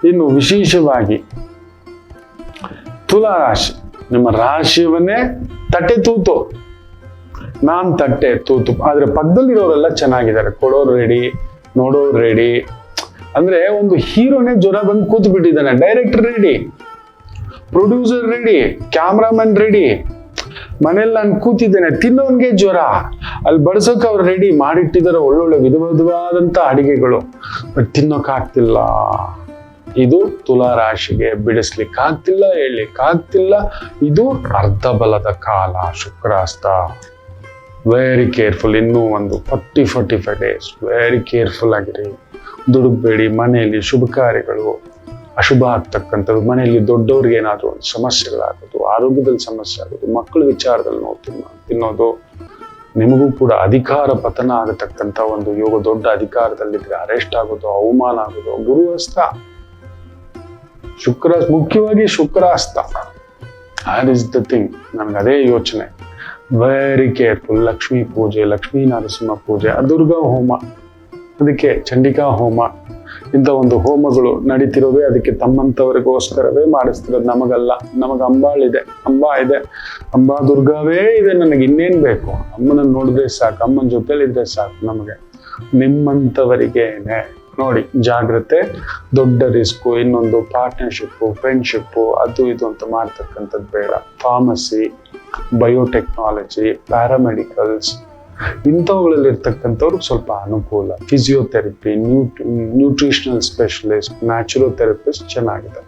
ಇನ್ನು ವಿಶೇಷವಾಗಿ ತುಲಾ ರಾಶಿ, ನಿಮ್ಮ ರಾಶಿಯವನ್ನೇ ತಟ್ಟೆ ತೂತು, ನಾನ್ ತಟ್ಟೆ ತೂತು. ಆದ್ರೆ ಪಕ್ಕದಲ್ಲಿರೋರೆಲ್ಲ ಚೆನ್ನಾಗಿದ್ದಾರೆ, ಕೊಡೋರು ರೆಡಿ, ನೋಡೋರು ರೆಡಿ. ಅಂದ್ರೆ ಒಂದು ಹೀರೋನೇ ಜ್ವರ ಬಂದು ಕೂತು ಬಿಟ್ಟಿದ್ದಾನೆ, director ready, producer ready, cameraman ready, ಮನೇಲಿ ನಾನು ಕೂತಿದ್ದೇನೆ, ತಿನ್ನೋನ್ಗೆ ಜ್ವರ, ಅಲ್ಲಿ ಬಡ್ಸೋಕೆ ಅವ್ರು ರೆಡಿ ಮಾಡಿಟ್ಟಿದ್ದಾರೆ ಒಳ್ಳೊಳ್ಳೆ ವಿಧವಾದಂತ ಅಡಿಗೆಗಳು, ಬಟ್ ತಿನ್ನೋಕ್ಕಾಗ್ತಿಲ್ಲ. ಇದು ತುಲಾ ರಾಶಿಗೆ ಬಿಡಿಸ್ಲಿಕ್ಕಾಗ್ತಿಲ್ಲ, ಹೇಳಲಿಕ್ಕಾಗ್ತಿಲ್ಲ. ಇದು ಅರ್ಧ ಬಲದ ಕಾಲ, ಶುಕ್ರಾಸ್ತ. Very careful. ಇನ್ನೂ ಒಂದು 45 ಡೇಸ್ ವೆರಿ ಕೇರ್ಫುಲ್ ಆಗಿರಿ. ದುಡುಕ್ಬೇಡಿ. ಮನೆಯಲ್ಲಿ ಶುಭ ಕಾರ್ಯಗಳು ಅಶುಭ ಆಗ್ತಕ್ಕಂಥದ್ದು, ಮನೆಯಲ್ಲಿ ದೊಡ್ಡವ್ರಿಗೆ ಏನಾದರೂ ಒಂದು ಸಮಸ್ಯೆಗಳಾಗೋದು, ಆರೋಗ್ಯದಲ್ಲಿ ಸಮಸ್ಯೆ ಆಗೋದು, ಮಕ್ಕಳ ವಿಚಾರದಲ್ಲಿ ತಿನ್ನೋದು, ನಿಮಗೂ ಕೂಡ ಅಧಿಕಾರ ಪತನ ಆಗತಕ್ಕಂಥ ಒಂದು ಯೋಗ. ದೊಡ್ಡ ಅಧಿಕಾರದಲ್ಲಿದ್ರೆ ಅರೆಸ್ಟ್ ಆಗೋದು, ಅವಮಾನ ಆಗೋದು, ಗುರುಹಸ್ತ, ಮುಖ್ಯವಾಗಿ ಶುಕ್ರಾಸ್ತ. That is the thing. ನನ್ಗೆ ಅದೇ ಯೋಚನೆ. Very careful. ಲಕ್ಷ್ಮೀ ಪೂಜೆ, ಲಕ್ಷ್ಮೀ ನರಸಿಂಹ ಪೂಜೆ, ದುರ್ಗಾ ಹೋಮ, ಅದಕ್ಕೆ ಚಂಡಿಕಾ ಹೋಮ, ಇಂಥ ಒಂದು ಹೋಮಗಳು ನಡೀತಿರೋದೇ ಅದಕ್ಕೆ ತಮ್ಮಂಥವರಿಗೋಸ್ಕರವೇ ಮಾಡಿಸ್ತಿರೋದು, ನಮಗಲ್ಲ. ನಮಗ ಅಂಬಾ ಇದೆ, ಅಂಬಾ ದುರ್ಗಾವೇ ಇದೆ. ನನಗೆ ಇನ್ನೇನ್ ಬೇಕು? ಅಮ್ಮನನ್ನು ನೋಡಿದ್ರೆ ಸಾಕು, ಅಮ್ಮನ ಜೊತೆಲಿದ್ರೆ ಸಾಕು ನಮಗೆ. ನಿಮ್ಮಂಥವರಿಗೇನೆ ನೋಡಿ, ಜಾಗ್ರತೆ, ದೊಡ್ಡ ರಿಸ್ಕು, ಇನ್ನೊಂದು ಪಾರ್ಟ್ನರ್ಶಿಪ್ಪು, ಫ್ರೆಂಡ್ಶಿಪ್ಪು, ಅದು ಇದು ಅಂತ ಮಾಡ್ತಕ್ಕಂಥದ್ದು ಬೇಡ. ಫಾರ್ಮಸಿ, ಬಯೋಟೆಕ್ನಾಲಜಿ, ಪ್ಯಾರಾಮೆಡಿಕಲ್ಸ್, ಇಂಥವುಗಳಲ್ಲಿ ಇರ್ತಕ್ಕಂಥವ್ರಿಗೆ ಸ್ವಲ್ಪ ಅನುಕೂಲ. ಫಿಸಿಯೋಥೆರಪಿ, ನ್ಯೂಟ್ರಿಷನಲ್ ಸ್ಪೆಷಲಿಸ್ಟ್, ನ್ಯಾಚುರೋಥೆರಪಿಸ್ಟ್ ಚೆನ್ನಾಗಿದೆ.